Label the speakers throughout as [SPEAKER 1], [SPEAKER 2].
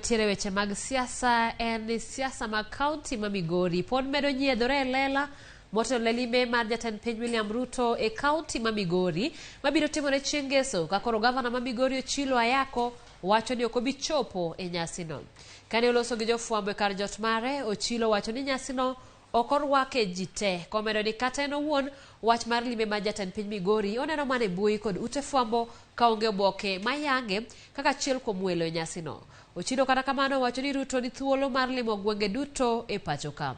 [SPEAKER 1] mantiere weche mag siasa en siasa mag kaunti ma Migori pod medo nyiedhore e lela motelo limbe mar jatend piny William Ruto e kaunti ma Migori mabiro timore chieng' ngeso ka koro gavana ma Migori Ochilo Ayacko wacho ni ok obi chopo e nyasino. Kane oloso gi jofwambo e kar jot mare, Ochilo wacho ni nyasino ok orwake ji te, komedo ni kata en owuon wach mar limbe mar jatend piny Migori oneno mana e mbui kod ute fwambo kaonge oboke mayange kaka achiel kuom welo e nyasino. Ochilo kata kamano wacho ni Ruto ni thuolo mar limo gwenge duto e pacho ka.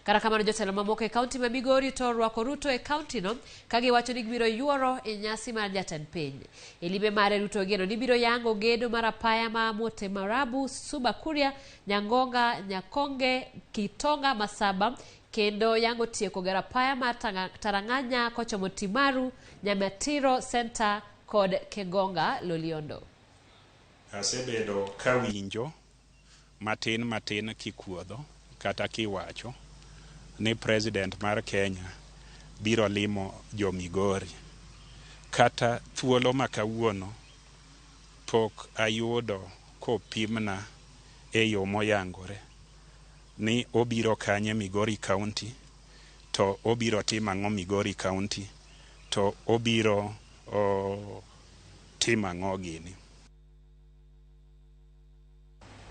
[SPEAKER 1] Kata kamano jotelo mamoko e kaunti ma Migori to orwako Ruto e kauntino ka giwacho ni gibiro yuoro e nyasi mar jatend piny. E limbe mare Ruto geno ni biro yango gedo mar apaya ma Mote Marabu, Suba Kuria, Nyangonga, Nyakonge, Kitonga, Masaba kendo yango tieko gero apaya mar Taranganya kochomo Timaru, Nyamatiro Center kod Kegonga Loliondo.
[SPEAKER 2] Asebedo kawinjo matin kikuodho kata kiwacho ni president mar Kenya biro limo jo Migori. Kata thuolo makawuono pok ayudo kopimna e yo moyangore ni obiro kanye Migori County, to obiro timo ang'o Migori County, to obiro timo ang'o gini.